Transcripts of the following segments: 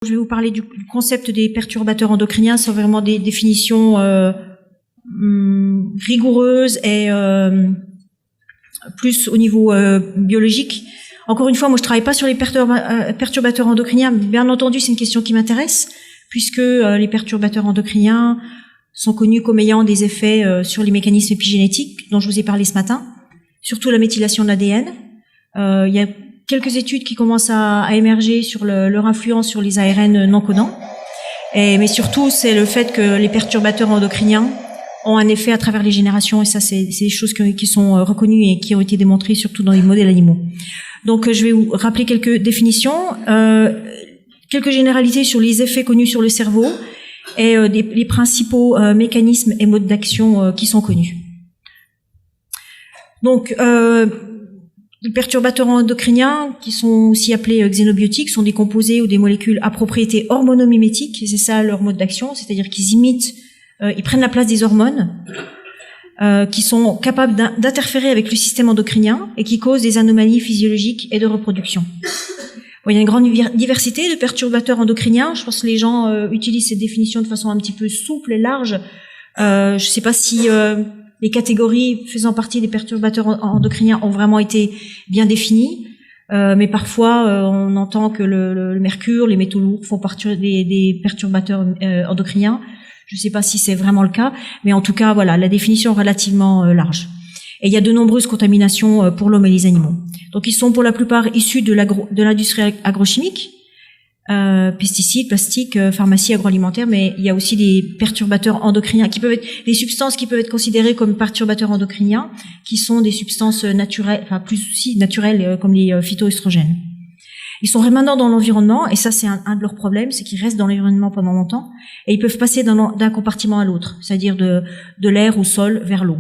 Je vais vous parler du concept des perturbateurs endocriniens sans vraiment des définitions rigoureuses et plus au niveau biologique. Encore une fois, moi je travaille pas sur les perturbateurs endocriniens, mais bien entendu c'est une question qui m'intéresse puisque les perturbateurs endocriniens sont connus comme ayant des effets sur les mécanismes épigénétiques dont je vous ai parlé ce matin, surtout la méthylation de l'ADN. Il y a quelques études qui commencent à émerger sur leur influence sur les ARN non codants. Mais surtout, c'est le fait que les perturbateurs endocriniens ont un effet à travers les générations, et ça, c'est des choses qui sont reconnues et qui ont été démontrées surtout dans les modèles animaux. Donc, je vais vous rappeler quelques définitions, quelques généralités sur les effets connus sur le cerveau et les principaux mécanismes et modes d'action qui sont connus. Donc, les perturbateurs endocriniens, qui sont aussi appelés xénobiotiques, sont des composés ou des molécules à propriétés hormonomimétiques, et c'est ça leur mode d'action, c'est-à-dire qu'ils imitent, ils prennent la place des hormones, qui sont capables d'interférer avec le système endocrinien et qui causent des anomalies physiologiques et de reproduction. Bon, il y a une grande diversité de perturbateurs endocriniens. Je pense que les gens utilisent cette définition de façon un petit peu souple et large. Je ne sais pas si les catégories faisant partie des perturbateurs endocriniens ont vraiment été bien définies, mais parfois on entend que le mercure, les métaux lourds font partie des perturbateurs endocriniens. Je ne sais pas si c'est vraiment le cas, mais en tout cas, voilà, la définition est relativement large. Et il y a de nombreuses contaminations pour l'homme et les animaux. Donc ils sont pour la plupart issus de l'industrie agrochimique, pesticides, plastiques, pharmacie, agroalimentaire, mais il y a aussi des perturbateurs endocriniens qui peuvent être des substances qui peuvent être considérées comme perturbateurs endocriniens, qui sont des substances naturelles, enfin plus aussi naturelles comme les phytoestrogènes. Ils sont rémanents dans l'environnement, et ça c'est un de leurs problèmes, c'est qu'ils restent dans l'environnement pendant longtemps, et ils peuvent passer d'un compartiment à l'autre, c'est-à-dire de l'air au sol vers l'eau.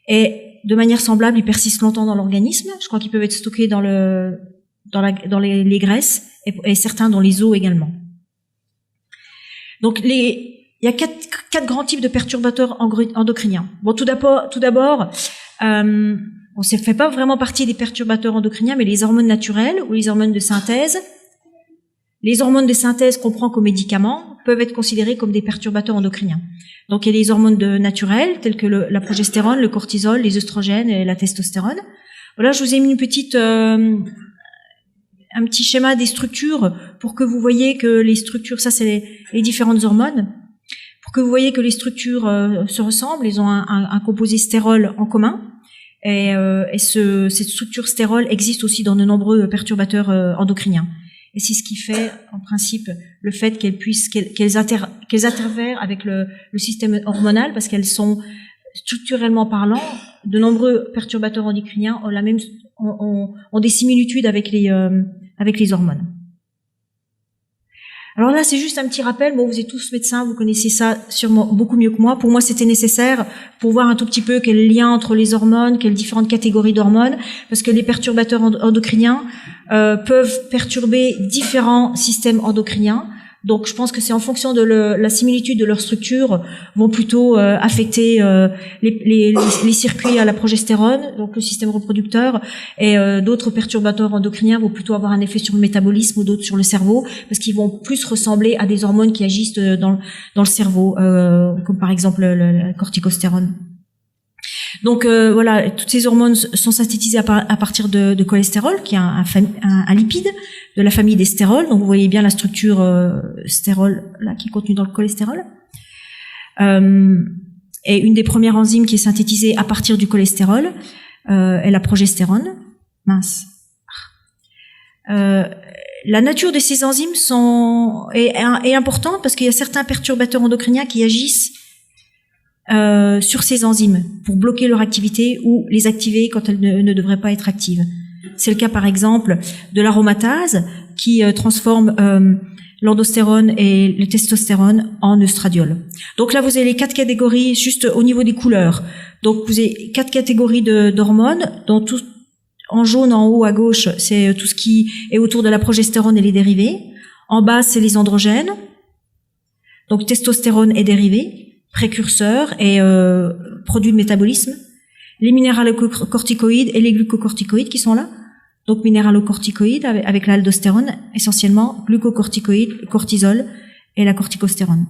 Et de manière semblable, ils persistent longtemps dans l'organisme. Je crois qu'ils peuvent être stockés dans les graisses et certains dans les os également. Donc il y a quatre grands types de perturbateurs endocriniens. Bon, tout d'abord, ça fait pas vraiment partie des perturbateurs endocriniens, mais les hormones naturelles ou les hormones de synthèse. Les hormones de synthèse qu'on prend comme médicaments peuvent être considérées comme des perturbateurs endocriniens. Donc il y a les hormones naturelles telles que la progestérone, le cortisol, les œstrogènes et la testostérone. Voilà, je vous ai mis un petit schéma des structures pour que vous voyez que les structures, ça c'est les différentes hormones, pour que vous voyez que les structures se ressemblent, ils ont un composé stérol en commun, et cette structure stérol existe aussi dans de nombreux perturbateurs endocriniens. Et c'est ce qui fait, en principe, le fait qu'elles interfèrent avec le système hormonal, parce qu'elles sont, structurellement parlant, de nombreux perturbateurs endocriniens ont des similitudes avec les hormones. Alors là, c'est juste un petit rappel. Bon, vous êtes tous médecins, vous connaissez ça sûrement beaucoup mieux que moi. Pour moi, c'était nécessaire pour voir un tout petit peu quel lien entre les hormones, quelles différentes catégories d'hormones, parce que les perturbateurs endocriniens peuvent perturber différents systèmes endocriniens. Donc, je pense que c'est en fonction de la similitude de leur structure, vont plutôt affecter les circuits à la progestérone, donc le système reproducteur, et d'autres perturbateurs endocriniens vont plutôt avoir un effet sur le métabolisme ou d'autres sur le cerveau, parce qu'ils vont plus ressembler à des hormones qui agissent dans le cerveau, comme par exemple la corticostérone. Donc voilà, toutes ces hormones sont synthétisées à partir de cholestérol, qui est un lipide de la famille des stérols. Donc vous voyez bien la structure stérol là qui est contenue dans le cholestérol. Et une des premières enzymes qui est synthétisée à partir du cholestérol est la progestérone. La nature de ces enzymes est importante parce qu'il y a certains perturbateurs endocriniens qui agissent sur ces enzymes pour bloquer leur activité ou les activer quand elles ne devraient pas être actives. C'est le cas par exemple de l'aromatase qui transforme l'endostérone et le testostérone en œstradiol. Donc là vous avez les quatre catégories juste au niveau des couleurs. Donc vous avez quatre catégories d'hormones, dont tout en jaune en haut à gauche c'est tout ce qui est autour de la progestérone et les dérivés. En bas c'est les androgènes, donc testostérone et dérivés, précurseurs et produits de métabolisme, les minéralocorticoïdes et les glucocorticoïdes qui sont là, donc minéralocorticoïdes avec l'aldostérone, essentiellement glucocorticoïdes, cortisol et la corticostérone.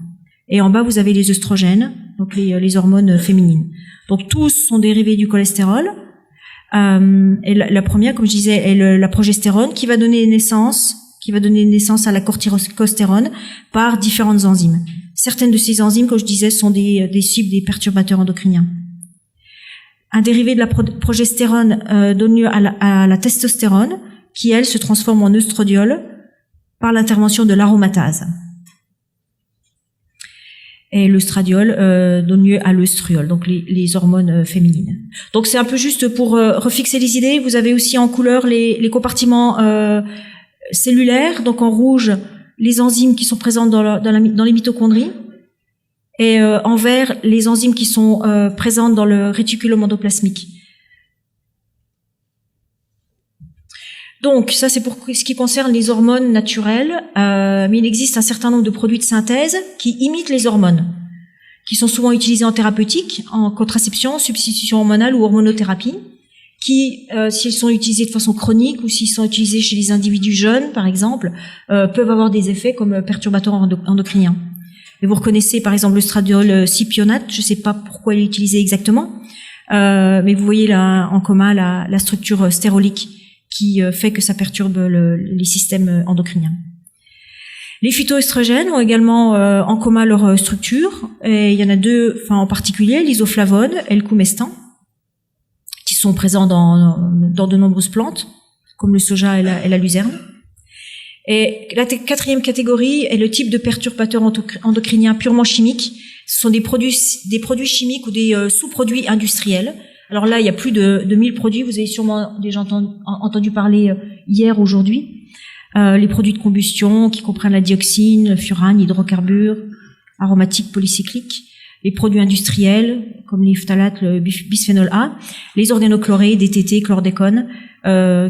Et en bas, vous avez les œstrogènes, donc les hormones féminines. Donc tous sont dérivés du cholestérol. Et la première, comme je disais, est la progestérone qui va donner naissance à la corticostérone par différentes enzymes. Certaines de ces enzymes, comme je disais, sont des cibles des perturbateurs endocriniens. Un dérivé de la progestérone donne lieu à la testostérone, qui, elle, se transforme en œstradiol par l'intervention de l'aromatase. Et l'œstradiol donne lieu à l'œstriol, donc les hormones féminines. Donc c'est un peu juste pour refixer les idées. Vous avez aussi en couleur les compartiments cellulaires, donc en rouge les enzymes qui sont présentes dans les mitochondries, et en vert les enzymes qui sont présentes dans le réticulum endoplasmique. Donc ça c'est pour ce qui concerne les hormones naturelles, mais il existe un certain nombre de produits de synthèse qui imitent les hormones, qui sont souvent utilisés en thérapeutique, en contraception, substitution hormonale ou hormonothérapie, qui, s'ils sont utilisés de façon chronique ou s'ils sont utilisés chez les individus jeunes, par exemple, peuvent avoir des effets comme perturbateurs endocriniens. Et vous reconnaissez par exemple l'œstradiol cypionate, je ne sais pas pourquoi il est utilisé exactement, mais vous voyez là en commun la structure stérolique qui fait que ça perturbe les systèmes endocriniens. Les phytoestrogènes ont également en commun leur structure, et il y en a deux, en particulier l'isoflavone et le coumestan, qui sont présents dans de nombreuses plantes, comme le soja et la luzerne. Et la quatrième catégorie est le type de perturbateur endocrinien purement chimique. Ce sont des produits chimiques ou des sous-produits industriels. Alors là, il y a plus de 1000 produits. Vous avez sûrement déjà entendu parler hier, aujourd'hui. Les produits de combustion qui comprennent la dioxine, le furane, hydrocarbures, aromatiques polycycliques. Les produits industriels, comme les phtalates, le bisphénol A. Les organochlorés, DTT, chlordécone,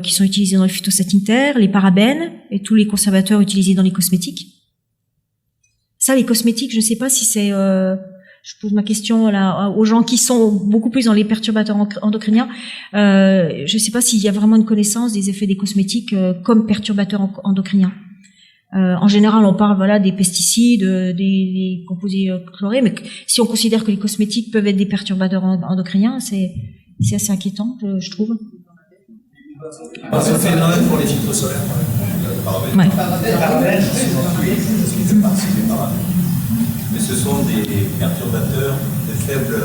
qui sont utilisés dans les phytosanitaires. Les parabènes et tous les conservateurs utilisés dans les cosmétiques. Ça, les cosmétiques, je ne sais pas si c'est... je pose ma question là aux gens qui sont beaucoup plus dans les perturbateurs endocriniens. Je ne sais pas s'il y a vraiment une connaissance des effets des cosmétiques comme perturbateurs endocriniens. En général, on parle des pesticides, des composés chlorés, mais si on considère que les cosmétiques peuvent être des perturbateurs endocriniens, c'est assez inquiétant, je trouve. Parce que c'est normal pour les filtres solaires. Ouais. Mais ce sont des perturbateurs de faible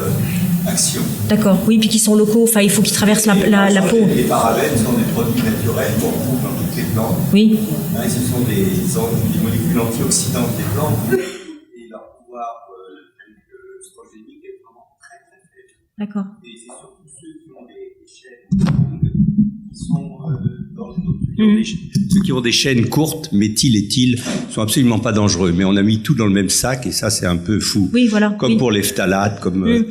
action. D'accord, oui, puis qui sont locaux, il faut qu'ils traversent la peau. Les parabènes sont des produits naturels qu'on retrouve dans toutes les plantes. Oui. Et ce sont des molécules antioxydantes des plantes et leur pouvoir œstrogénique est vraiment très très faible. D'accord. Et c'est surtout ceux qui ont des chaînes qui sont ceux qui ont des chaînes courtes, méthyle, éthyle, sont absolument pas dangereux. Mais on a mis tout dans le même sac et ça, c'est un peu fou. Oui, voilà. Comme pour les phtalates, comme oui.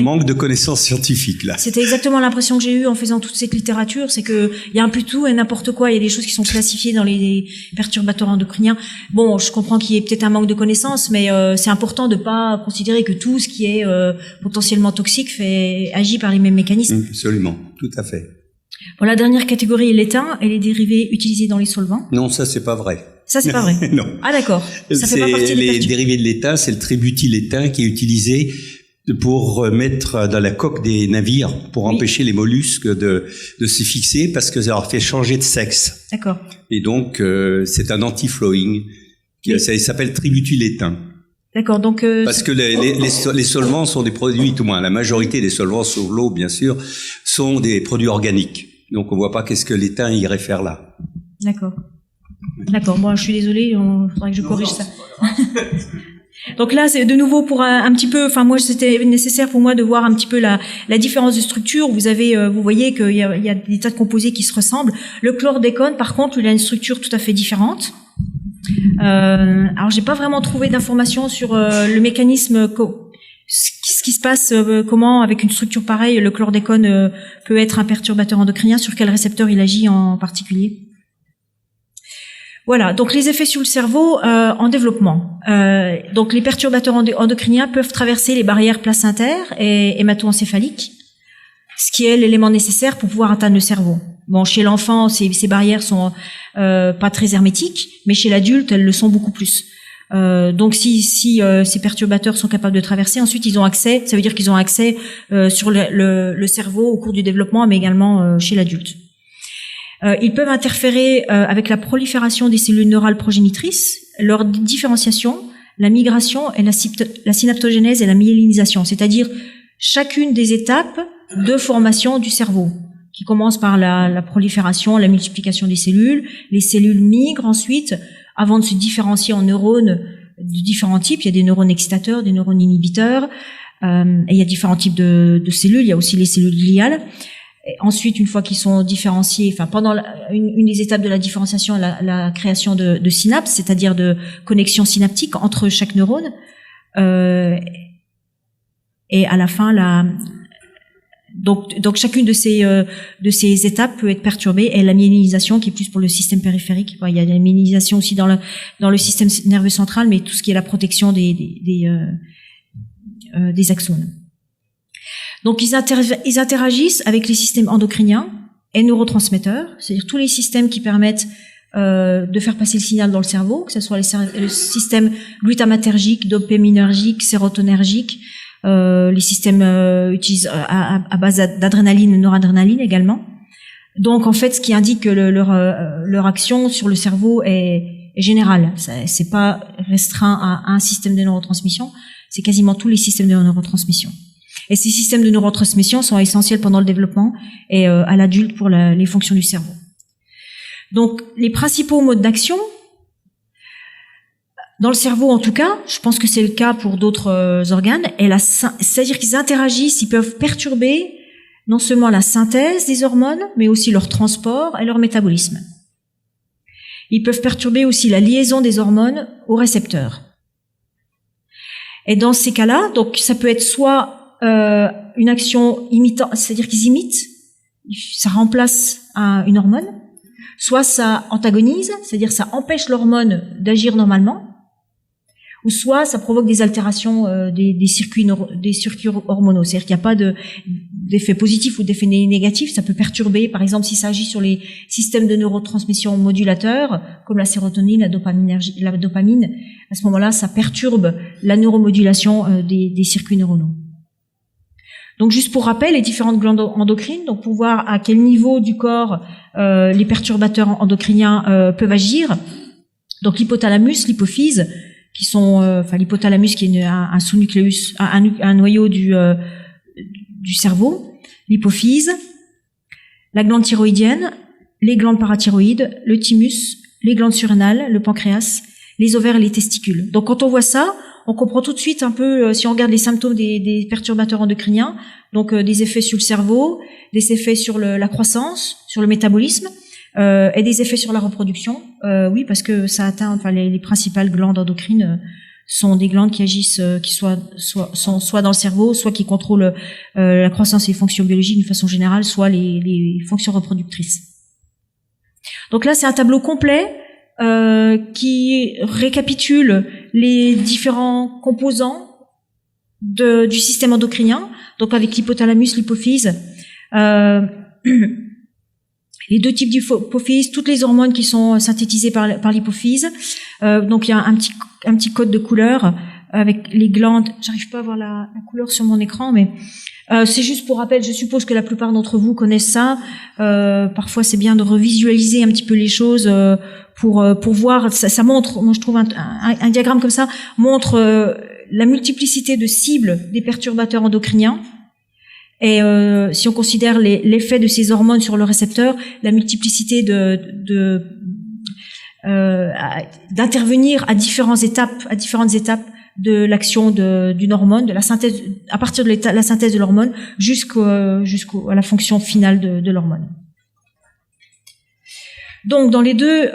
Manque de connaissances scientifiques là. C'était exactement l'impression que j'ai eue en faisant toute cette littérature, c'est que il y a un peu tout et n'importe quoi. Il y a des choses qui sont classifiées dans les perturbateurs endocriniens. Bon, je comprends qu'il y ait peut-être un manque de connaissances, mais c'est important de pas considérer que tout ce qui est potentiellement toxique agit par les mêmes mécanismes. Absolument, tout à fait. Bon, la dernière catégorie est l'étain et les dérivés utilisés dans les solvants. Non, ça c'est pas vrai. Ça c'est pas vrai. Non. Ah d'accord. Ça fait pas partie des dérivés de l'étain, c'est le tributylétain qui est utilisé pour mettre dans la coque des navires pour empêcher les mollusques de s'y fixer parce que ça leur fait changer de sexe. D'accord. Et donc c'est un anti-flowing. Ça s'appelle tributylétain. D'accord, donc parce que les solvants sont des produits, tout moins la majorité des solvants, sauf l'eau bien sûr, sont des produits organiques. Donc on voit pas qu'est-ce que l'étain irait faire là. D'accord. Bon, je suis désolée, il faudrait que je corrige ça. Donc là, c'est de nouveau pour un petit peu. Moi, c'était nécessaire pour moi de voir un petit peu la différence de structure. Vous voyez qu'il y a des tas de composés qui se ressemblent. Le chlordécone, par contre, il a une structure tout à fait différente. Alors, j'ai pas vraiment trouvé d'informations sur le mécanisme, ce qui se passe, comment avec une structure pareille, le chlordécone peut être un perturbateur endocrinien, sur quel récepteur il agit en particulier. Voilà, donc les effets sur le cerveau en développement. Donc les perturbateurs endocriniens peuvent traverser les barrières placentaires et hémato-encéphaliques, ce qui est l'élément nécessaire pour pouvoir atteindre le cerveau. Bon, chez l'enfant, ces barrières sont pas très hermétiques, mais chez l'adulte, elles le sont beaucoup plus. Donc si ces perturbateurs sont capables de traverser, ensuite ils ont accès, ça veut dire qu'ils ont accès sur le cerveau au cours du développement, mais également chez l'adulte. Ils peuvent interférer avec la prolifération des cellules neurales progénitrices, leur différenciation, la migration et la synaptogénèse et la myélinisation, c'est-à-dire chacune des étapes de formation du cerveau, qui commence par la prolifération, la multiplication des cellules. Les cellules migrent ensuite avant de se différencier en neurones de différents types. Il y a des neurones excitateurs, des neurones inhibiteurs, et il y a différents types de cellules. Il y a aussi les cellules gliales. Et ensuite, une fois qu'ils sont différenciés, enfin pendant une des étapes de la différenciation, la création de synapses, c'est-à-dire de connexions synaptiques entre chaque neurone, et à la fin donc chacune de ces étapes peut être perturbée, et la myélinisation qui est plus pour le système périphérique. Il y a la myélinisation aussi dans le système nerveux central, mais tout ce qui est la protection des axones. Donc ils interagissent avec les systèmes endocriniens et neurotransmetteurs, c'est-à-dire tous les systèmes qui permettent de faire passer le signal dans le cerveau, que ce soit le système glutamatergique, dopaminergique, sérotonergique, les systèmes utilisent à base d'adrénaline et noradrénaline également. Donc en fait, ce qui indique que leur action sur le cerveau est générale. C'est pas restreint à un système de neurotransmission, c'est quasiment tous les systèmes de neurotransmission. Et ces systèmes de neurotransmission sont essentiels pendant le développement et à l'adulte pour les fonctions du cerveau. Donc les principaux modes d'action dans le cerveau, en tout cas, je pense que c'est le cas pour d'autres organes, c'est-à-dire qu'ils interagissent, ils peuvent perturber non seulement la synthèse des hormones, mais aussi leur transport et leur métabolisme. Ils peuvent perturber aussi la liaison des hormones aux récepteurs. Et dans ces cas-là, donc ça peut être soit une action imitant, c'est-à-dire qu'ils imitent, ça remplace une hormone, soit ça antagonise, c'est-à-dire ça empêche l'hormone d'agir normalement, ou soit ça provoque des altérations des circuits hormonaux, c'est-à-dire qu'il n'y a pas d'effet positif ou d'effet négatif. Ça peut perturber, par exemple, si ça agit sur les systèmes de neurotransmission modulateurs, comme la sérotonine, la dopamine, à ce moment-là, ça perturbe la neuromodulation des circuits neuronaux. Donc, juste pour rappel, les différentes glandes endocrines, donc pour voir à quel niveau du corps les perturbateurs endocriniens peuvent agir. Donc, l'hypothalamus, l'hypophyse, qui sont, l'hypothalamus qui est un sous-nucléus, un noyau du cerveau, l'hypophyse, la glande thyroïdienne, les glandes parathyroïdes, le thymus, les glandes surrénales, le pancréas, les ovaires et les testicules. Donc quand on voit ça, on comprend tout de suite un peu, si on regarde les symptômes des perturbateurs endocriniens, donc des effets sur le cerveau, des effets sur la croissance, sur le métabolisme, et des effets sur la reproduction. Oui, parce que ça atteint, les principales glandes endocrines sont des glandes qui agissent, qui sont soit dans le cerveau, soit qui contrôlent la croissance et les fonctions biologiques d'une façon générale, soit les fonctions reproductrices. Donc là, c'est un tableau complet qui récapitule les différents composants du système endocrinien, donc avec l'hypothalamus, l'hypophyse, les deux types d'hypophyse, toutes les hormones qui sont synthétisées par l'hypophyse. Donc il y a un petit code de couleur avec les glandes. J'arrive pas à voir la couleur sur mon écran, mais c'est juste pour rappel. Je suppose que la plupart d'entre vous connaissent ça. Parfois c'est bien de revisualiser un petit peu les choses pour voir. Ça montre, moi je trouve un diagramme comme ça montre la multiplicité de cibles des perturbateurs endocriniens. Et si on considère l'effet de ces hormones sur le récepteur, la multiplicité d'intervenir à différentes étapes de l'action d'une hormone, de la synthèse, à partir de la synthèse de l'hormone jusqu'à la fonction finale de l'hormone. Donc dans les deux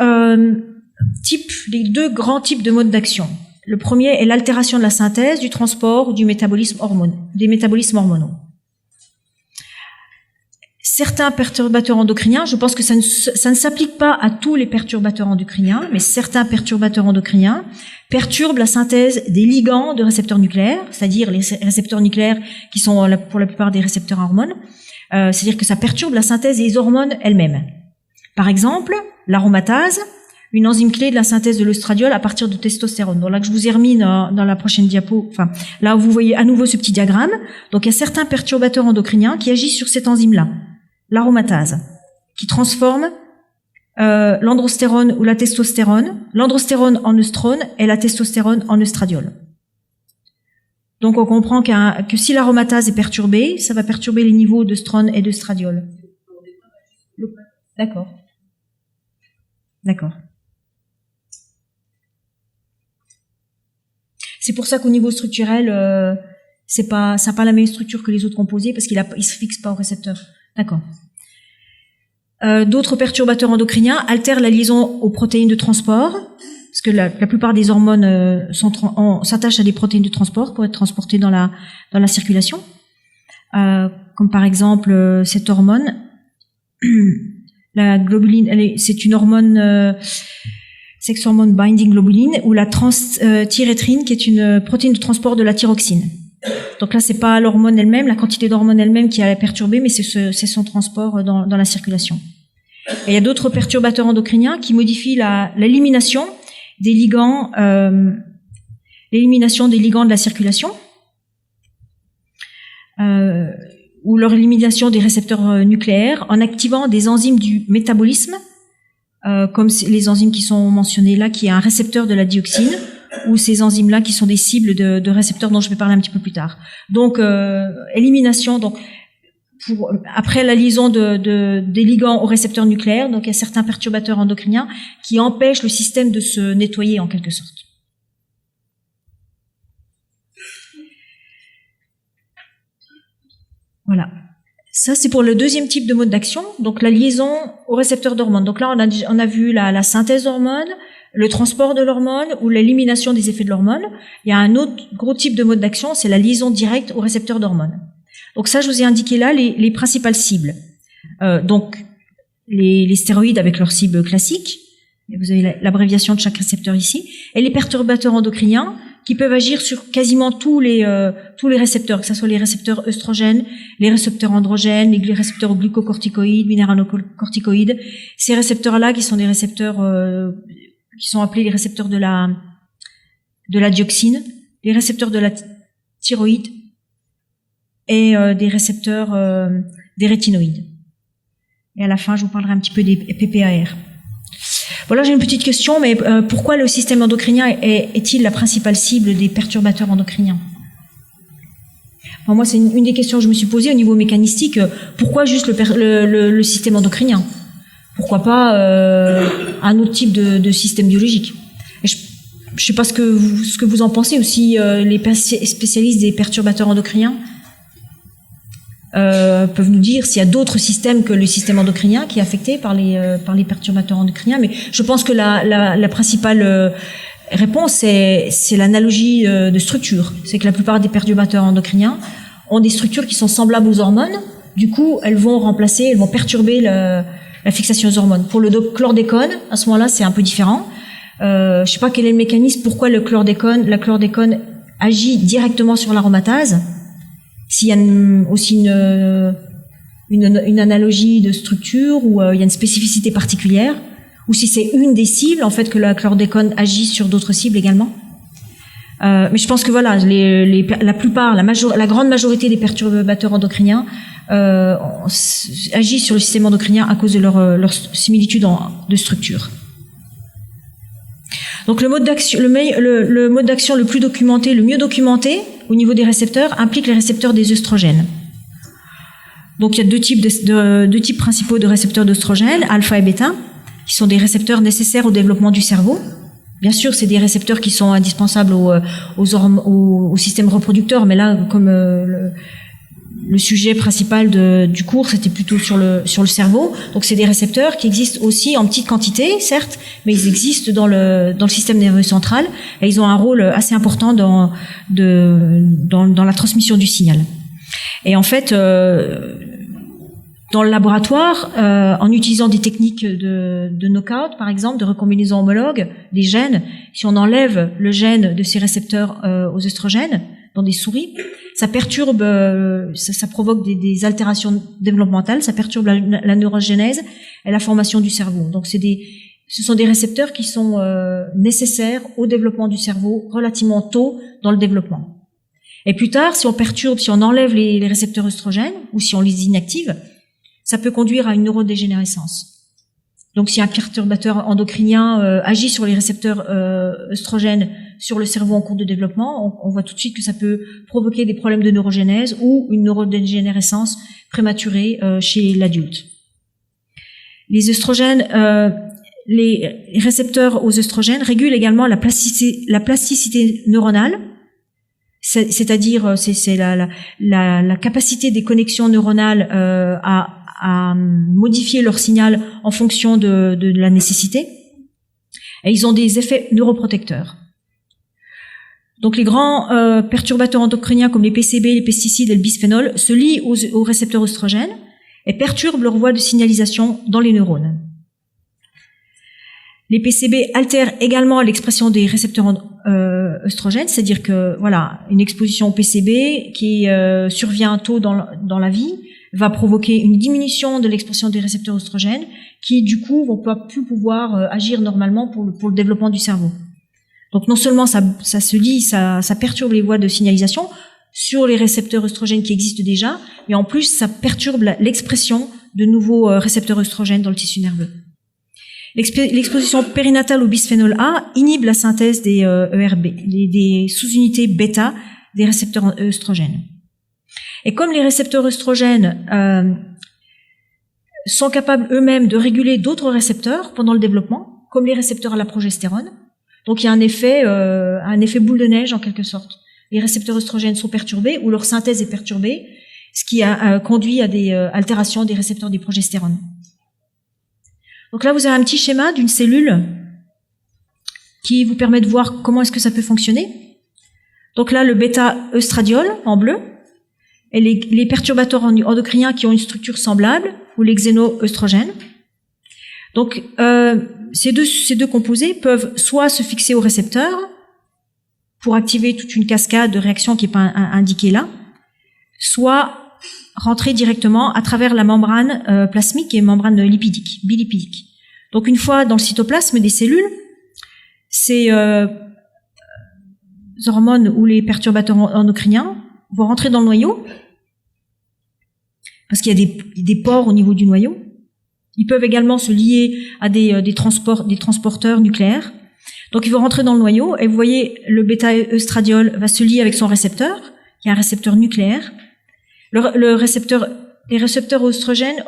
grands types de modes d'action. Le premier est l'altération de la synthèse, du transport ou des métabolismes hormonaux. Certains perturbateurs endocriniens, je pense que ça ne s'applique pas à tous les perturbateurs endocriniens, mais certains perturbateurs endocriniens perturbent la synthèse des ligands de récepteurs nucléaires, c'est-à-dire les récepteurs nucléaires qui sont pour la plupart des récepteurs à hormones, C'est-à-dire que ça perturbe la synthèse des hormones elles-mêmes. Par exemple, l'aromatase, une enzyme clé de la synthèse de l'œstradiol à partir de testostérone. Donc là que je vous ai remis dans la prochaine diapo, enfin là vous voyez à nouveau ce petit diagramme. Donc il y a certains perturbateurs endocriniens qui agissent sur cette enzyme-là, l'aromatase, qui transforme l'androstérone ou la testostérone, l'androstérone en œstrone et la testostérone en œstradiol. Donc on comprend que si l'aromatase est perturbée, ça va perturber les niveaux d'œstrone et d'œstradiol. D'accord. D'accord. C'est pour ça qu'au niveau structurel, ça n'a pas la même structure que les autres composés parce il se fixe pas au récepteur. D'accord. D'autres perturbateurs endocriniens altèrent la liaison aux protéines de transport, parce que la plupart des hormones s'attachent à des protéines de transport pour être transportées dans la circulation. Comme par exemple cette hormone, la globuline, c'est une hormone sex hormone binding globulin, ou la transthyrétrine, qui est une protéine de transport de la thyroxine. Donc là, c'est pas l'hormone elle-même, la quantité d'hormone elle-même qui a perturbé, mais c'est son transport dans la circulation. Et il y a d'autres perturbateurs endocriniens qui modifient l'élimination des ligands, de la circulation, ou leur élimination des récepteurs nucléaires en activant des enzymes du métabolisme, comme les enzymes qui sont mentionnées là, qui est un récepteur de la dioxine, ou ces enzymes-là qui sont des cibles de récepteurs dont je vais parler un petit peu plus tard. Donc, élimination, donc, après la liaison des ligands aux récepteurs nucléaires, donc il y a certains perturbateurs endocriniens qui empêchent le système de se nettoyer en quelque sorte. Voilà. Ça, c'est pour le deuxième type de mode d'action, donc la liaison aux récepteurs d'hormones. Donc là, on a vu la synthèse d'hormones, le transport de l'hormone ou l'élimination des effets de l'hormone. Il y a un autre gros type de mode d'action, c'est la liaison directe aux récepteurs d'hormones. Donc ça, je vous ai indiqué là les principales cibles. Donc, les stéroïdes avec leur cible classique, vous avez l'abréviation de chaque récepteur ici, et les perturbateurs endocriniens qui peuvent agir sur quasiment tous les récepteurs, que ce soit les récepteurs œstrogènes, les récepteurs androgènes, les récepteurs glucocorticoïdes, minéralocorticoïdes. Ces récepteurs-là qui sont des récepteurs qui sont appelés les récepteurs de la dioxine, les récepteurs de la thyroïde et des récepteurs des rétinoïdes. Et à la fin, je vous parlerai un petit peu des PPAR. Voilà, j'ai une petite question, mais pourquoi le système endocrinien est-il la principale cible des perturbateurs endocriniens? Moi, c'est une des questions que je me suis posée au niveau mécanistique. Pourquoi juste le système endocrinien? Pourquoi pas un autre type de système biologique? Et je sais pas ce que vous en pensez aussi, les spécialistes des perturbateurs endocriniens peuvent nous dire s'il y a d'autres systèmes que le système endocrinien qui est affecté par les perturbateurs endocriniens. Mais je pense que la principale réponse, c'est l'analogie de structure. C'est que la plupart des perturbateurs endocriniens ont des structures qui sont semblables aux hormones. Du coup, elles vont perturber la fixation aux hormones. Pour le chlordécone, à ce moment-là, c'est un peu différent. Je sais pas quel est le mécanisme, pourquoi la chlordécone agit directement sur l'aromatase. S'il y a aussi une analogie de structure ou il y a une spécificité particulière, ou si c'est une des cibles en fait que la chlordécone agit sur d'autres cibles également. Mais je pense que voilà, la grande majorité des perturbateurs endocriniens agissent sur le système endocrinien à cause de leur similitude de structure. Donc le mode d'action le plus documenté, le mieux documenté au niveau des récepteurs implique les récepteurs des œstrogènes. Donc il y a deux types principaux de récepteurs d'œstrogènes, alpha et bêta, qui sont des récepteurs nécessaires au développement du cerveau. Bien sûr, c'est des récepteurs qui sont indispensables au système reproducteur, mais là, comme le sujet principal du cours, c'était plutôt sur le cerveau. Donc c'est des récepteurs qui existent aussi en petite quantité, certes, mais ils existent dans le système nerveux central et ils ont un rôle assez important dans la transmission du signal. Et en fait, dans le laboratoire, en utilisant des techniques de knockout, par exemple, de recombinaison homologue des gènes, si on enlève le gène de ces récepteurs aux œstrogènes dans des souris, ça perturbe, ça provoque des altérations développementales, ça perturbe la neurogénèse et la formation du cerveau. Donc ce sont des récepteurs qui sont nécessaires au développement du cerveau relativement tôt dans le développement. Et plus tard, si on enlève les récepteurs œstrogènes ou si on les inactive, ça peut conduire à une neurodégénérescence. Donc si un perturbateur endocrinien agit sur les récepteurs œstrogènes sur le cerveau en cours de développement, on voit tout de suite que ça peut provoquer des problèmes de neurogénèse ou une neurodégénérescence prématurée chez l'adulte. Les œstrogènes, les récepteurs aux œstrogènes régulent également la plasticité neuronale, c'est-à-dire c'est la capacité des connexions neuronales à modifier leur signal en fonction de la nécessité. Et ils ont des effets neuroprotecteurs. Donc les grands perturbateurs endocriniens comme les PCB, les pesticides et le bisphénol se lient aux récepteurs œstrogènes et perturbent leur voie de signalisation dans les neurones. Les PCB altèrent également l'expression des récepteurs œstrogènes, c'est-à-dire que voilà, une exposition au PCB qui survient tôt dans la vie va provoquer une diminution de l'expression des récepteurs œstrogènes qui du coup vont pas plus pouvoir agir normalement pour le développement du cerveau. Donc non seulement ça se lie, ça perturbe les voies de signalisation sur les récepteurs œstrogènes qui existent déjà, mais en plus ça perturbe l'expression de nouveaux récepteurs œstrogènes dans le tissu nerveux. L'exposition périnatale au bisphénol A inhibe la synthèse des ERB, des sous-unités bêta des récepteurs œstrogènes. Et comme les récepteurs œstrogènes sont capables eux-mêmes de réguler d'autres récepteurs pendant le développement, comme les récepteurs à la progestérone, donc il y a un effet boule de neige en quelque sorte. Les récepteurs œstrogènes sont perturbés ou leur synthèse est perturbée, ce qui a conduit à des altérations des récepteurs des progestérones. Donc là, vous avez un petit schéma d'une cellule qui vous permet de voir comment est-ce que ça peut fonctionner. Donc là, le bêta-œstradiol en bleu et les perturbateurs endocriniens qui ont une structure semblable ou les xénoœstrogènes. Donc ces deux composés peuvent soit se fixer au récepteur pour activer toute une cascade de réactions qui n'est pas indiquée là, soit rentrer directement à travers la membrane plasmique et membrane lipidique, bilipidique. Donc une fois dans le cytoplasme des cellules, ces hormones ou les perturbateurs endocriniens vont rentrer dans le noyau, parce qu'il y a des pores au niveau du noyau. Ils peuvent également se lier à des transporteurs nucléaires. Donc ils vont rentrer dans le noyau et vous voyez le bêta-œstradiol va se lier avec son récepteur, qui est un récepteur nucléaire. Les récepteurs œstrogènes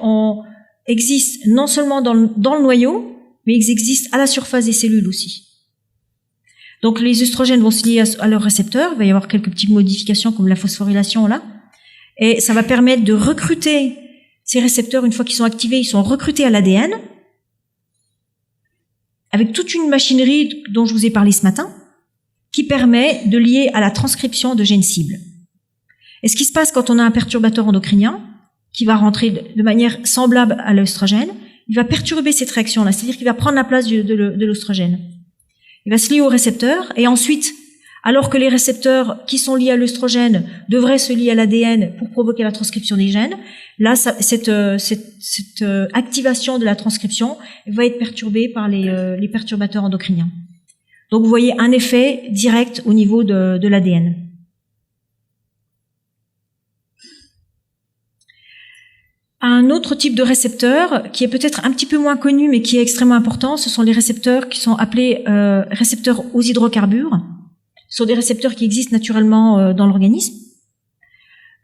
existent non seulement dans le noyau, mais ils existent à la surface des cellules aussi. Donc les œstrogènes vont se lier à leurs récepteurs, il va y avoir quelques petites modifications comme la phosphorylation là, et ça va permettre de recruter ces récepteurs, une fois qu'ils sont activés, ils sont recrutés à l'ADN, avec toute une machinerie dont je vous ai parlé ce matin, qui permet de lier à la transcription de gènes cibles. Et ce qui se passe quand on a un perturbateur endocrinien, qui va rentrer de manière semblable à l'œstrogène, il va perturber cette réaction-là, c'est-à-dire qu'il va prendre la place de l'œstrogène. Il va se lier au récepteur, et ensuite, alors que les récepteurs qui sont liés à l'œstrogène devraient se lier à l'ADN pour provoquer la transcription des gènes, là, cette activation de la transcription va être perturbée par les perturbateurs endocriniens. Donc, vous voyez un effet direct au niveau de l'ADN. Un autre type de récepteur qui est peut-être un petit peu moins connu mais qui est extrêmement important, ce sont les récepteurs qui sont appelés récepteurs aux hydrocarbures. Ce sont des récepteurs qui existent naturellement dans l'organisme.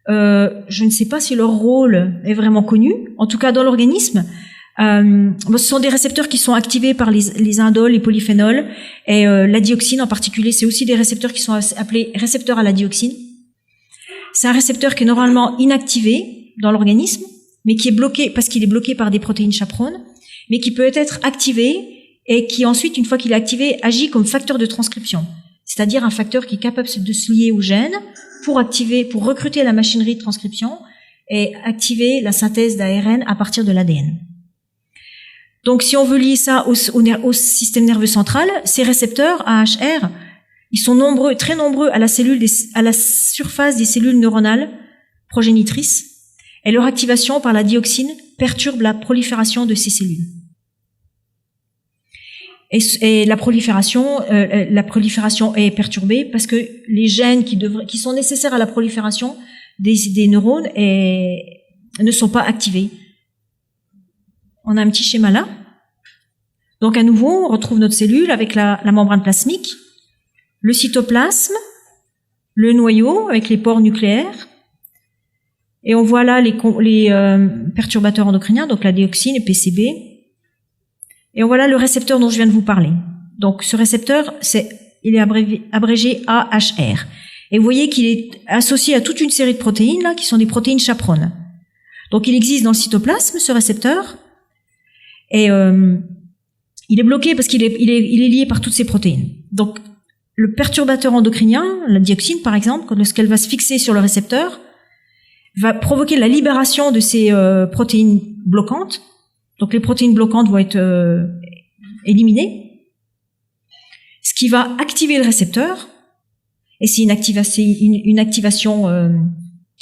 Je ne sais pas si leur rôle est vraiment connu. En tout cas, dans l'organisme, ce sont des récepteurs qui sont activés par les indoles, les polyphénols et la dioxine en particulier. C'est aussi des récepteurs qui sont appelés récepteurs à la dioxine. C'est un récepteur qui est normalement inactivé dans l'organisme, mais qui est bloqué parce qu'il est bloqué par des protéines chaperones, mais qui peut être activé et qui ensuite, une fois qu'il est activé, agit comme facteur de transcription. C'est-à-dire un facteur qui est capable de se lier au gène pour recruter la machinerie de transcription et activer la synthèse d'ARN à partir de l'ADN. Donc, si on veut lier ça au système nerveux central, ces récepteurs AHR, Ils sont nombreux, très nombreux à la surface des cellules neuronales progénitrices, et leur activation par la dioxine perturbe la prolifération de ces cellules. Et la prolifération est perturbée parce que les gènes qui sont nécessaires à la prolifération des neurones ne sont pas activés. On a un petit schéma là. Donc à nouveau, on retrouve notre cellule avec la membrane plasmique, le cytoplasme, le noyau avec les pores nucléaires, et on voit là les perturbateurs endocriniens, donc la dioxine et PCB, et on voit là le récepteur dont je viens de vous parler. Donc ce récepteur, il est abrégé AHR, et vous voyez qu'il est associé à toute une série de protéines là, qui sont des protéines chaperones. Donc il existe dans le cytoplasme ce récepteur, et il est bloqué parce qu'il est lié par toutes ces protéines. Donc le perturbateur endocrinien, la dioxine par exemple, lorsqu'elle va se fixer sur le récepteur, va provoquer la libération de ces protéines bloquantes. Donc les protéines bloquantes vont être éliminées, ce qui va activer le récepteur. Et c'est une activation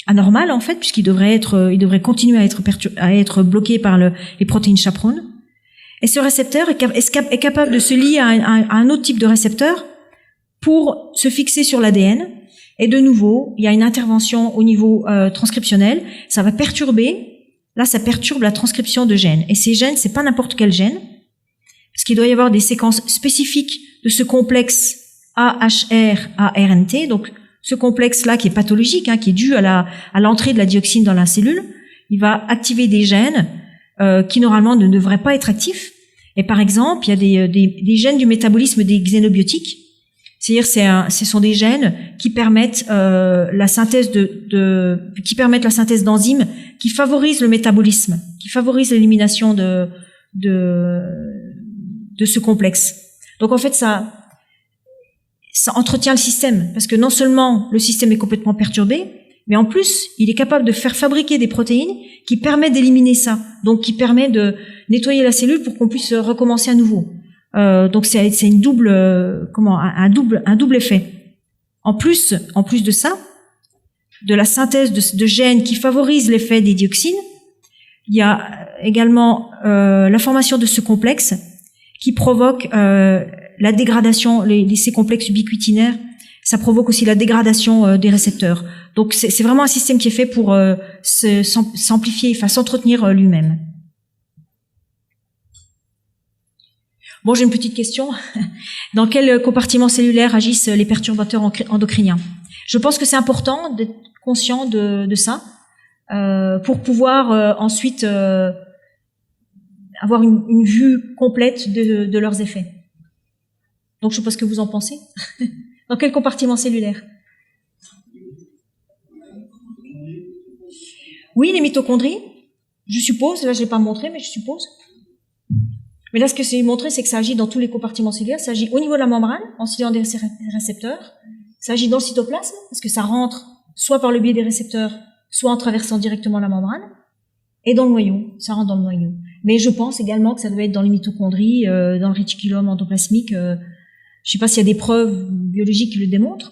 anormale en fait, puisqu'il devrait continuer à être bloqué par les protéines chaperones. Et ce récepteur est capable de se lier à un autre type de récepteur pour se fixer sur l'ADN. Et de nouveau, il y a une intervention au niveau transcriptionnel. Ça va ça perturbe la transcription de gènes. Et ces gènes, c'est pas n'importe quel gène, parce qu'il doit y avoir des séquences spécifiques de ce complexe AHR-ARNT. Donc, ce complexe-là qui est pathologique, qui est dû à l'entrée de la dioxine dans la cellule, il va activer des gènes qui normalement ne devraient pas être actifs. Et par exemple, il y a des gènes du métabolisme des xénobiotiques. C'est-à-dire, ce sont des gènes qui permettent la synthèse d'enzymes qui favorisent le métabolisme, qui favorisent l'élimination de ce complexe. Donc en fait, ça entretient le système, parce que non seulement le système est complètement perturbé, mais en plus, il est capable de faire fabriquer des protéines qui permettent d'éliminer ça, donc qui permet de nettoyer la cellule pour qu'on puisse recommencer à nouveau. Donc c'est une un double effet. En plus de ça, de la synthèse de gènes qui favorisent l'effet des dioxines, il y a également la formation de ce complexe qui provoque la dégradation, ces complexes ubiquitinaires, ça provoque aussi la dégradation des récepteurs. Donc c'est vraiment un système qui est fait pour s'amplifier, s'entretenir lui-même. Bon, j'ai une petite question. Dans quel compartiment cellulaire agissent les perturbateurs endocriniens? Je pense que c'est important d'être conscient de ça pour pouvoir ensuite avoir une vue complète de leurs effets. Donc, je ne sais pas ce que vous en pensez. Dans quel compartiment cellulaire? Oui, les mitochondries, je suppose. Là, je ne l'ai pas montré, mais je suppose. Mais là, ce que c'est montré, c'est que ça agit dans tous les compartiments cellulaires. Ça agit au niveau de la membrane, en ciliant des récepteurs. Ça agit dans le cytoplasme, parce que ça rentre soit par le biais des récepteurs, soit en traversant directement la membrane. Et dans le noyau, ça rentre dans le noyau. Mais je pense également que ça doit être dans les mitochondries, dans le réticulum endoplasmique. Je sais pas s'il y a des preuves biologiques qui le démontrent.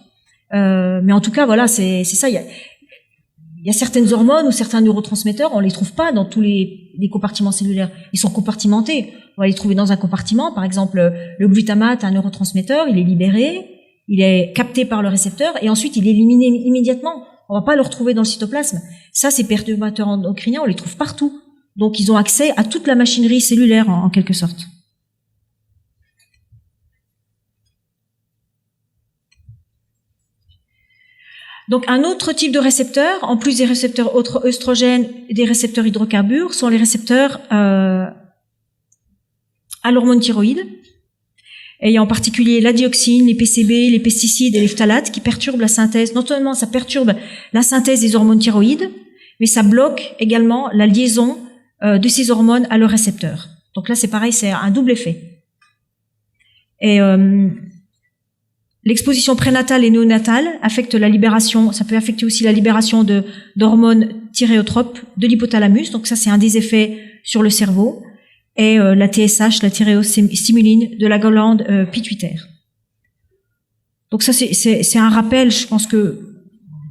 Mais en tout cas, voilà, c'est ça. Il y a certaines hormones ou certains neurotransmetteurs, on les trouve pas dans tous les compartiments cellulaires. Ils sont compartimentés. On va les trouver dans un compartiment. Par exemple, le glutamate, un neurotransmetteur, il est libéré, il est capté par le récepteur et ensuite il est éliminé immédiatement. On va pas le retrouver dans le cytoplasme. Ça, ces perturbateurs endocriniens, on les trouve partout. Donc, ils ont accès à toute la machinerie cellulaire en quelque sorte. Donc, un autre type de récepteur, en plus des récepteurs œstrogènes et des récepteurs hydrocarbures, sont les récepteurs à l'hormone thyroïde, et en particulier la dioxine, les PCB, les pesticides et les phtalates qui perturbent la synthèse. Non seulement ça perturbe la synthèse des hormones thyroïdes, mais ça bloque également la liaison de ces hormones à leurs récepteurs. Donc là, c'est pareil, c'est un double effet. Et l'exposition prénatale et néonatale affecte la libération, ça peut affecter aussi la libération d'hormones thyréotropes de l'hypothalamus, donc ça c'est un des effets sur le cerveau, et la TSH, la thyréostimuline de la glande pituitaire. Donc ça, c'est un rappel. Je pense que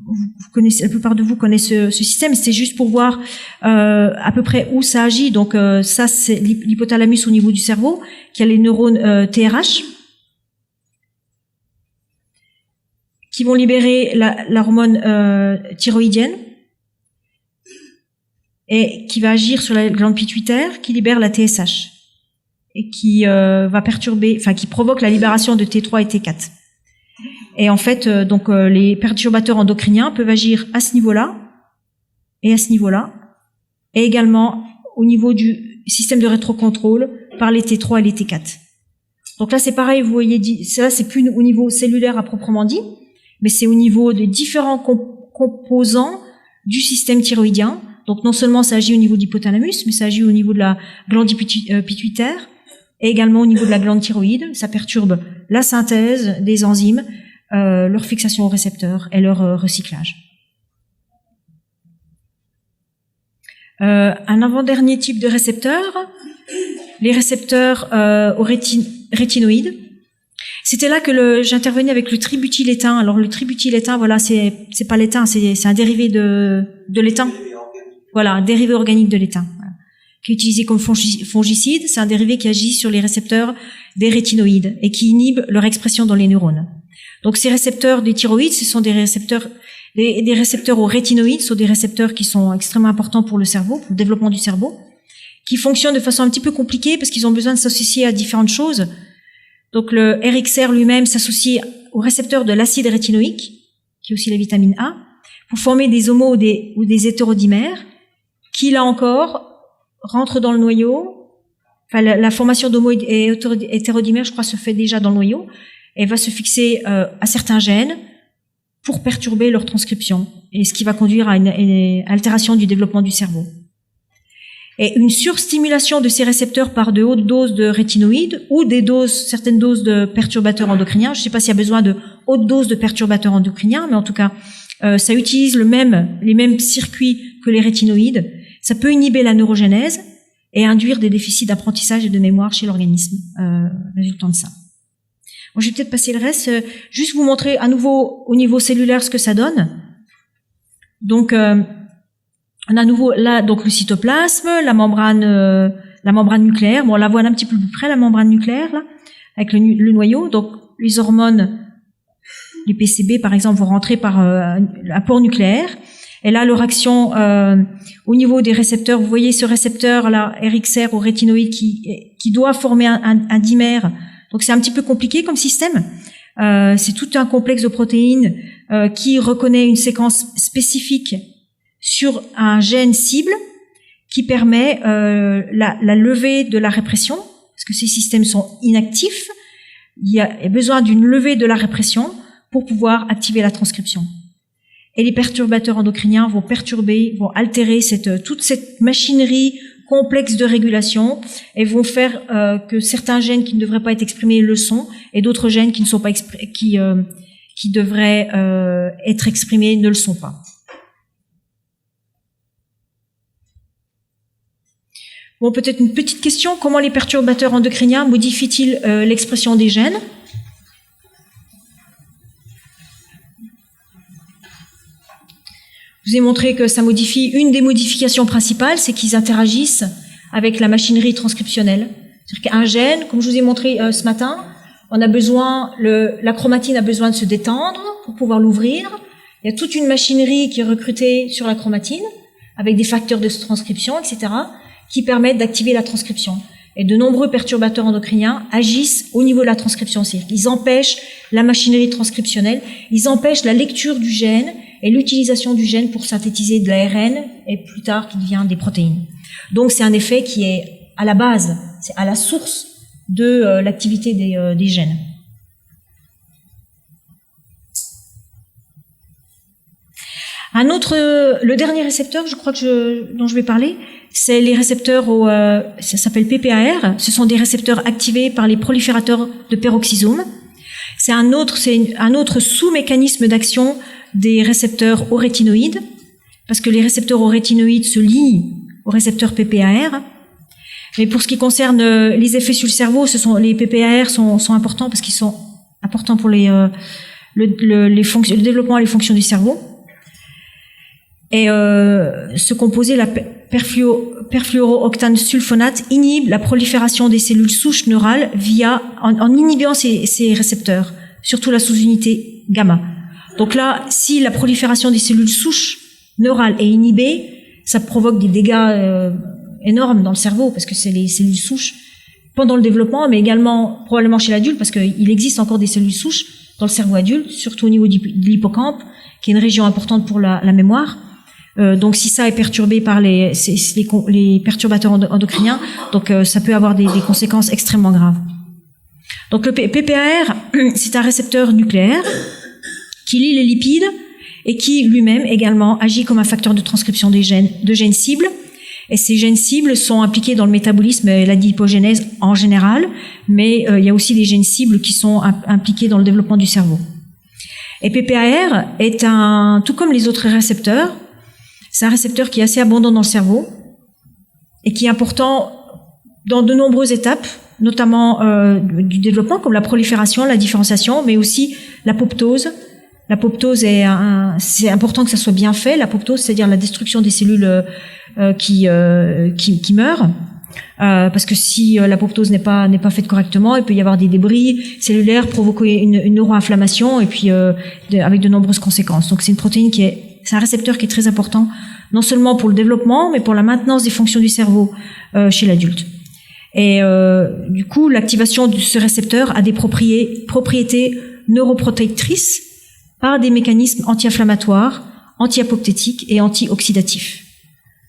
vous connaissez, la plupart de vous connaissent ce système. C'est juste pour voir à peu près où ça agit. Donc ça, c'est l'hypothalamus au niveau du cerveau, qui a les neurones TRH, qui vont libérer l'hormone thyroïdienne et qui va agir sur la glande pituitaire, qui libère la TSH et qui va perturber, enfin qui provoque la libération de T3 et T4. Et en fait, les perturbateurs endocriniens peuvent agir à ce niveau-là et à ce niveau-là, et également au niveau du système de rétrocontrôle par les T3 et les T4. Donc là, c'est pareil, vous voyez, ça c'est plus au niveau cellulaire à proprement dit, mais c'est au niveau des différents composants du système thyroïdien. Donc non seulement ça agit au niveau du hypothalamus, mais ça agit au niveau de la glande pituitaire et également au niveau de la glande thyroïde. Ça perturbe la synthèse des enzymes, leur fixation aux récepteurs et leur recyclage. Un avant-dernier type de récepteurs, les récepteurs aux rétinoïdes. C'était là que j'intervenais avec le tributylétain. Alors le tributylétain, voilà, c'est pas l'étain, c'est un dérivé de l'étain. Voilà, un dérivé organique de l'étain, voilà, qui est utilisé comme fongicide. C'est un dérivé qui agit sur les récepteurs des rétinoïdes et qui inhibe leur expression dans les neurones. Donc ces récepteurs des thyroïdes, ce sont des récepteurs aux rétinoïdes, sont des récepteurs qui sont extrêmement importants pour le cerveau, pour le développement du cerveau, qui fonctionnent de façon un petit peu compliquée parce qu'ils ont besoin de s'associer à différentes choses. Donc le RXR lui-même s'associe au récepteur de l'acide rétinoïque, qui est aussi la vitamine A, pour former des homos ou des hétérodimères, qui là encore rentrent dans le noyau. Enfin, la formation d'homo et hétérodimères, je crois, se fait déjà dans le noyau, et va se fixer à certains gènes pour perturber leur transcription, et ce qui va conduire à une altération du développement du cerveau. Et une surstimulation de ces récepteurs par de hautes doses de rétinoïdes ou certaines doses de perturbateurs endocriniens. Je ne sais pas s'il y a besoin de hautes doses de perturbateurs endocriniens, mais en tout cas, ça utilise les mêmes circuits que les rétinoïdes. Ça peut inhiber la neurogénèse et induire des déficits d'apprentissage et de mémoire chez l'organisme, résultant de ça. Bon, je vais peut-être passer le reste, juste vous montrer à nouveau au niveau cellulaire ce que ça donne. Donc, on a à nouveau là donc le cytoplasme, la membrane nucléaire. Bon, on la voit un petit peu plus près, la membrane nucléaire là, avec le noyau. Donc les hormones, les PCB par exemple, vont rentrer par l'apport nucléaire. Et là, leur action au niveau des récepteurs, vous voyez ce récepteur là, RXR au rétinoïde qui doit former un dimère. Donc c'est un petit peu compliqué comme système. C'est tout un complexe de protéines qui reconnaît une séquence spécifique sur un gène cible qui permet la levée de la répression, parce que ces systèmes sont inactifs. Il y a besoin d'une levée de la répression pour pouvoir activer la transcription. Et les perturbateurs endocriniens vont altérer toute cette machinerie complexe de régulation et vont faire que certains gènes qui ne devraient pas être exprimés le sont, et d'autres gènes qui ne sont pas qui devraient être exprimés ne le sont pas. Bon, peut-être une petite question. Comment les perturbateurs endocriniens modifient-ils l'expression des gènes? Je vous ai montré que ça modifie. Une des modifications principales, c'est qu'ils interagissent avec la machinerie transcriptionnelle. C'est-à-dire qu'un gène, comme je vous ai montré ce matin, la chromatine a besoin de se détendre pour pouvoir l'ouvrir. Il y a toute une machinerie qui est recrutée sur la chromatine, avec des facteurs de transcription, etc., qui permettent d'activer la transcription. Et de nombreux perturbateurs endocriniens agissent au niveau de la transcription. C'est-à-dire qu'ils empêchent la machinerie transcriptionnelle, ils empêchent la lecture du gène et l'utilisation du gène pour synthétiser de l'ARN et plus tard qui devient des protéines. Donc c'est un effet qui est à la base, c'est à la source de l'activité des gènes. Le dernier récepteur, je crois dont je vais parler, c'est les récepteurs ça s'appelle PPAR. Ce sont des récepteurs activés par les proliférateurs de peroxysomes. C'est un autre sous-mécanisme d'action des récepteurs aux rétinoïdes, parce que les récepteurs aux rétinoïdes se lient aux récepteurs PPAR. Mais pour ce qui concerne les effets sur le cerveau, les PPAR sont importants parce qu'ils sont important pour le développement et les fonctions du cerveau. Et ce composé, la perfluorooctane sulfonate, inhibe la prolifération des cellules souches neurales en inhibant ces récepteurs, surtout la sous-unité gamma. Donc là, si la prolifération des cellules souches neurales est inhibée, ça provoque des dégâts énormes dans le cerveau, parce que c'est les cellules souches pendant le développement, mais également probablement chez l'adulte, parce qu'il existe encore des cellules souches dans le cerveau adulte, surtout au niveau de l'hippocampe, qui est une région importante pour la mémoire. Donc si ça est perturbé par les perturbateurs endocriniens, donc ça peut avoir des conséquences extrêmement graves. Donc le PPAR, c'est un récepteur nucléaire qui lie les lipides et qui lui-même également agit comme un facteur de transcription de gènes cibles. Et ces gènes cibles sont impliqués dans le métabolisme et l'adipogénèse en général, mais il y a aussi des gènes cibles qui sont impliqués dans le développement du cerveau. Et PPAR est tout comme les autres récepteurs, c'est un récepteur qui est assez abondant dans le cerveau et qui est important dans de nombreuses étapes, notamment du développement, comme la prolifération, la différenciation, mais aussi l'apoptose. L'apoptose c'est important que ça soit bien fait. L'apoptose, c'est-à-dire la destruction des cellules qui meurent, parce que si l'apoptose n'est pas faite correctement, il peut y avoir des débris cellulaires, provoquer une neuroinflammation et puis avec de nombreuses conséquences. Donc c'est une protéine c'est un récepteur qui est très important, non seulement pour le développement, mais pour la maintenance des fonctions du cerveau chez l'adulte. Et du coup, l'activation de ce récepteur a des propriétés neuroprotectrices par des mécanismes anti-inflammatoires, anti-apoptotiques et anti-oxydatifs.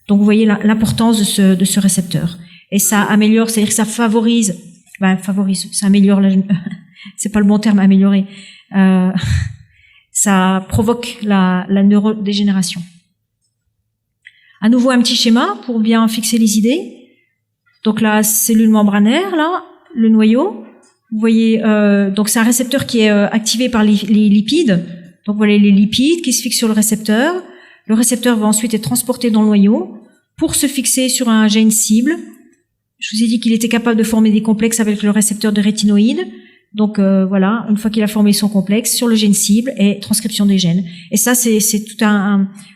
Donc vous voyez l'importance de ce récepteur. Et ça améliore, c'est-à-dire que ça favorise, ça améliore, c'est pas le bon terme, améliorer, ça provoque la neurodégénération. À nouveau un petit schéma pour bien fixer les idées. Donc la cellule membranaire, là, le noyau. Vous voyez, donc c'est un récepteur qui est activé par les lipides. Donc voilà les lipides qui se fixent sur le récepteur. Le récepteur va ensuite être transporté dans le noyau pour se fixer sur un gène cible. Je vous ai dit qu'il était capable de former des complexes avec le récepteur de rétinoïde. Donc voilà, une fois qu'il a formé son complexe sur le gène cible et transcription des gènes. Et ça, c'est toute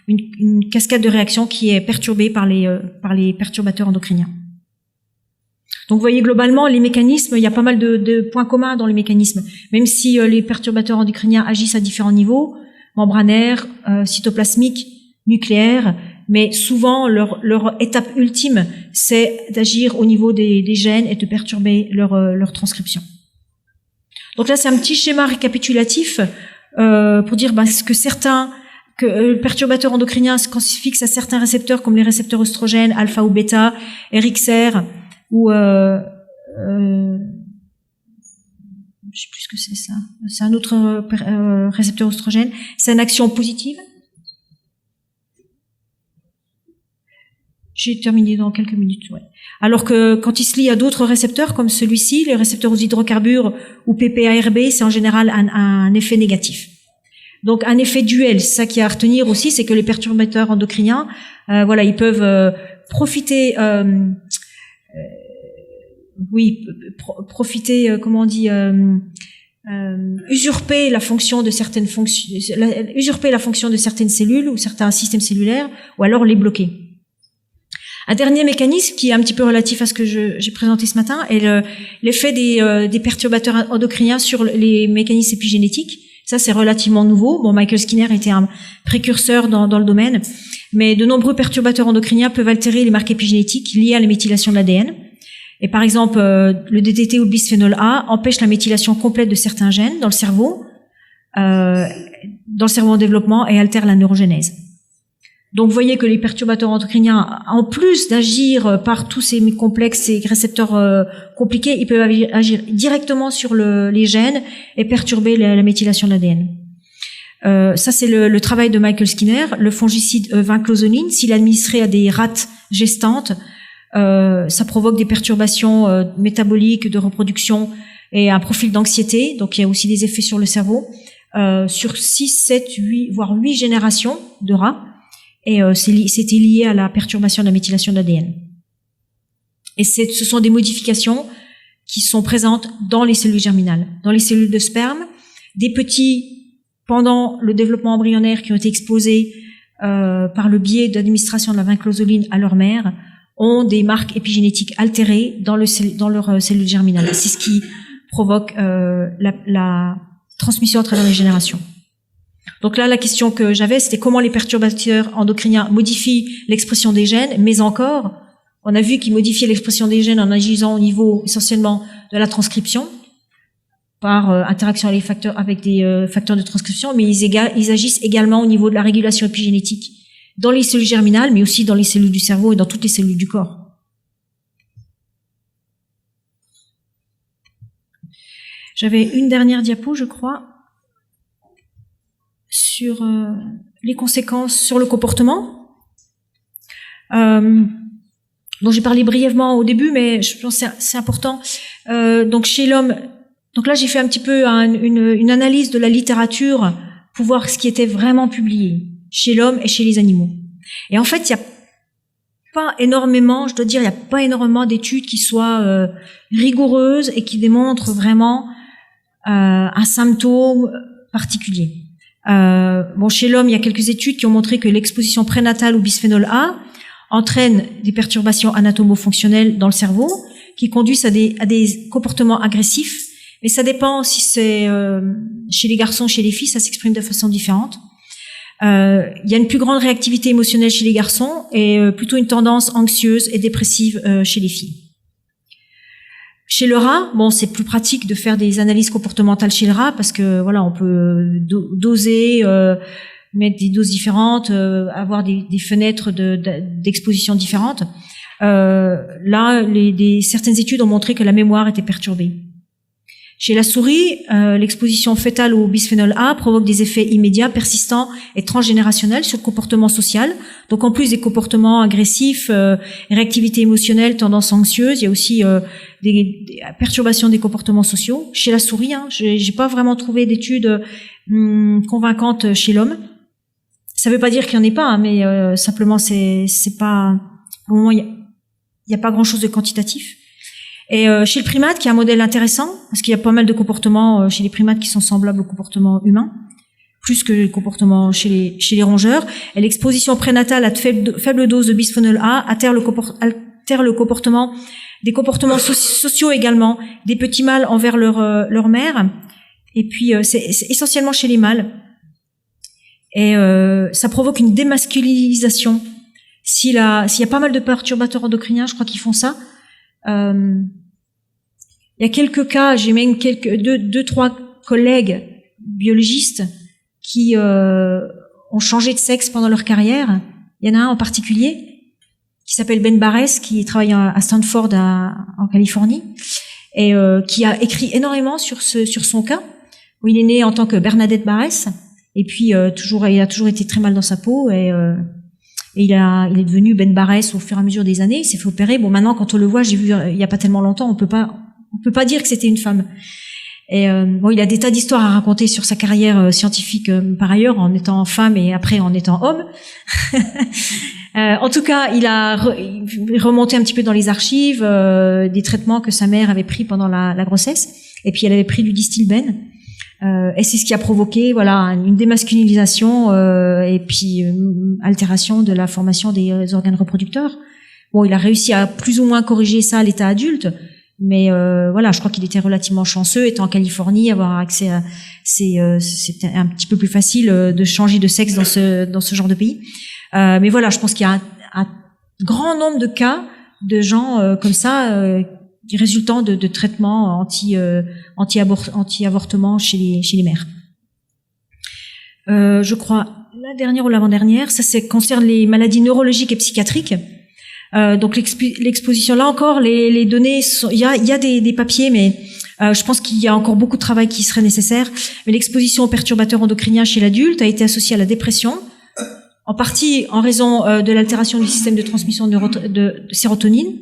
une cascade de réactions qui est perturbée par les perturbateurs endocriniens. Donc vous voyez globalement les mécanismes, il y a pas mal de points communs dans les mécanismes, même si les perturbateurs endocriniens agissent à différents niveaux, membranaires, cytoplasmiques, nucléaires, mais souvent leur étape ultime, c'est d'agir au niveau des gènes et de perturber leur transcription. Donc là, c'est un petit schéma récapitulatif pour dire que le perturbateur endocrinien se fixe à certains récepteurs comme les récepteurs œstrogènes, alpha ou bêta, RXR, ou je sais plus ce que c'est ça. C'est un autre récepteur œstrogène. C'est une action positive. J'ai terminé dans quelques minutes, ouais. Alors que quand il se lie à d'autres récepteurs comme celui-ci, les récepteurs aux hydrocarbures ou PPARB, c'est en général un effet négatif. Donc un effet duel, c'est ça qui est à retenir aussi, c'est que les perturbateurs endocriniens, ils peuvent profiter, usurper la fonction de certaines cellules ou certains systèmes cellulaires, ou alors les bloquer. Un dernier mécanisme qui est un petit peu relatif à ce que j'ai présenté ce matin est l'effet des perturbateurs endocriniens sur les mécanismes épigénétiques. Ça, c'est relativement nouveau. Bon, Michael Skinner était un précurseur dans le domaine, mais de nombreux perturbateurs endocriniens peuvent altérer les marques épigénétiques liées à la méthylation de l'ADN. Et par exemple, le DDT ou le bisphénol A empêche la méthylation complète de certains gènes dans le cerveau en développement et altère la neurogénèse. Donc, vous voyez que les perturbateurs endocriniens, en plus d'agir par tous ces complexes, ces récepteurs compliqués, ils peuvent agir directement sur les gènes et perturber la méthylation de l'ADN. Ça, c'est le travail de Michael Skinner. Le fongicide vinclozoline, s'il est administré à des rates gestantes, ça provoque des perturbations métaboliques, de reproduction et un profil d'anxiété. Donc, il y a aussi des effets sur le cerveau. Sur 6, 7, 8, voire 8 générations de rats. Et c'était lié à la perturbation de la méthylation de l'ADN. Et ce sont des modifications qui sont présentes dans les cellules germinales. Dans les cellules de sperme, des petits pendant le développement embryonnaire qui ont été exposés par le biais d'administration de la vinclozoline à leur mère ont des marques épigénétiques altérées dans leur cellule germinale. C'est ce qui provoque la transmission à travers les générations. Donc là, la question que j'avais, c'était comment les perturbateurs endocriniens modifient l'expression des gènes, mais encore, on a vu qu'ils modifiaient l'expression des gènes en agissant au niveau essentiellement de la transcription, par interaction avec des facteurs de transcription, mais ils agissent également au niveau de la régulation épigénétique dans les cellules germinales, mais aussi dans les cellules du cerveau et dans toutes les cellules du corps. J'avais une dernière diapo, je crois, sur les conséquences sur le comportement, dont j'ai parlé brièvement au début, mais je pense que c'est important. Donc chez l'homme, donc là j'ai fait un petit peu une analyse de la littérature pour voir ce qui était vraiment publié chez l'homme et chez les animaux. Et en fait, il y a pas énormément, je dois dire, il y a pas énormément d'études qui soient rigoureuses et qui démontrent vraiment un symptôme particulier. Chez l'homme, il y a quelques études qui ont montré que l'exposition prénatale au bisphénol A entraîne des perturbations anatomo-fonctionnelles dans le cerveau qui conduisent à des comportements agressifs. Mais ça dépend si c'est chez les garçons, chez les filles, ça s'exprime de façon différente. Il y a une plus grande réactivité émotionnelle chez les garçons et plutôt une tendance anxieuse et dépressive chez les filles. Chez le rat, c'est plus pratique de faire des analyses comportementales chez le rat parce que voilà, on peut doser, mettre des doses différentes, avoir des fenêtres d'exposition différentes. Là, certaines études ont montré que la mémoire était perturbée. Chez la souris, l'exposition fœtale au bisphénol A provoque des effets immédiats, persistants et transgénérationnels sur le comportement social. Donc en plus des comportements agressifs, réactivité émotionnelle, tendance anxieuse, il y a aussi des perturbations des comportements sociaux. Chez la souris, j'ai pas vraiment trouvé d'études convaincantes chez l'homme. Ça veut pas dire qu'il y en ait pas, mais simplement c'est pas, au moment il y a pas grand chose de quantitatif. Et chez le primate, qui est un modèle intéressant, parce qu'il y a pas mal de comportements chez les primates qui sont semblables au comportement humain, plus que les comportements chez les rongeurs. Et l'exposition prénatale à de faibles doses de bisphénol A altère le comportement, des comportements sociaux également, des petits mâles envers leur mère. Et puis c'est essentiellement chez les mâles. Et ça provoque une démasculinisation. S'il y a pas mal de perturbateurs endocriniens, je crois qu'ils font ça. Il y a quelques cas, j'ai même deux, trois collègues biologistes qui ont changé de sexe pendant leur carrière. Il y en a un en particulier qui s'appelle Ben Barres, qui travaille à Stanford en Californie et qui a écrit énormément sur son cas, où il est né en tant que Bernadette Barres et puis il a toujours été très mal dans sa peau et il est devenu Ben Barres au fur et à mesure des années. Il s'est fait opérer. Maintenant, quand on le voit, j'ai vu il y a pas tellement longtemps, on peut pas dire que c'était une femme. Et il a des tas d'histoires à raconter sur sa carrière scientifique par ailleurs, en étant femme et après en étant homme. En tout cas, il a remonté un petit peu dans les archives des traitements que sa mère avait pris pendant la grossesse, et puis elle avait pris du Distilben. Et c'est ce qui a provoqué une démasculinisation et puis altération de la formation des organes reproducteurs. Il a réussi à plus ou moins corriger ça à l'état adulte, mais je crois qu'il était relativement chanceux, étant en Californie, avoir accès à c'était un petit peu plus facile de changer de sexe dans ce genre de pays. Mais voilà, je pense qu'il y a un grand nombre de cas de gens comme ça résultant de traitements anti-avortement chez les mères. Je crois la dernière ou l'avant-dernière, ça concerne les maladies neurologiques et psychiatriques. Donc l'exposition, là encore, les données il y a des papiers, mais je pense qu'il y a encore beaucoup de travail qui serait nécessaire. Mais l'exposition aux perturbateurs endocriniens chez l'adulte a été associée à la dépression, en partie en raison de l'altération du système de transmission de sérotonine.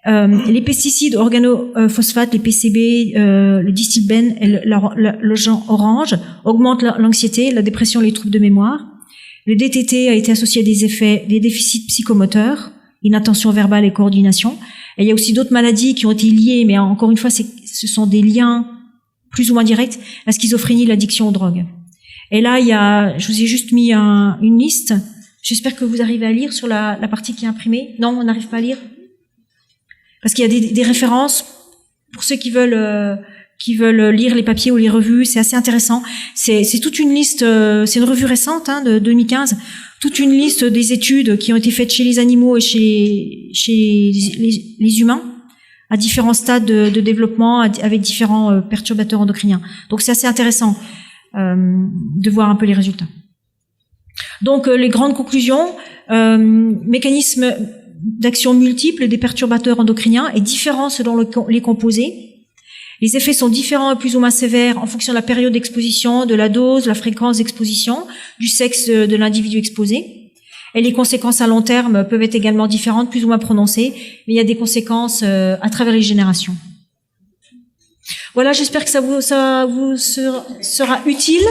Les pesticides organophosphates, les PCB, le Distilben et le genre orange augmentent l'anxiété, la dépression et les troubles de mémoire. Le DTT a été associé à des déficits psychomoteurs, inattention verbale et coordination. Et il y a aussi d'autres maladies qui ont été liées, mais encore une fois, ce sont des liens plus ou moins directe, la schizophrénie, l'addiction aux drogues. Et là, je vous ai juste mis une liste. J'espère que vous arrivez à lire sur la partie qui est imprimée. Non, on n'arrive pas à lire? Parce qu'il y a des références pour ceux qui veulent lire les papiers ou les revues. C'est assez intéressant. C'est toute une liste, c'est une revue récente, de 2015. Toute une liste des études qui ont été faites chez les animaux et chez les humains, à différents stades de développement, avec différents perturbateurs endocriniens. Donc c'est assez intéressant de voir un peu les résultats. Donc les grandes conclusions, mécanisme d'action multiple des perturbateurs endocriniens est différent selon les composés. Les effets sont différents et plus ou moins sévères en fonction de la période d'exposition, de la dose, de la fréquence d'exposition, du sexe de l'individu exposé. Et les conséquences à long terme peuvent être également différentes, plus ou moins prononcées, mais il y a des conséquences à travers les générations. Voilà, j'espère que ça vous sera utile.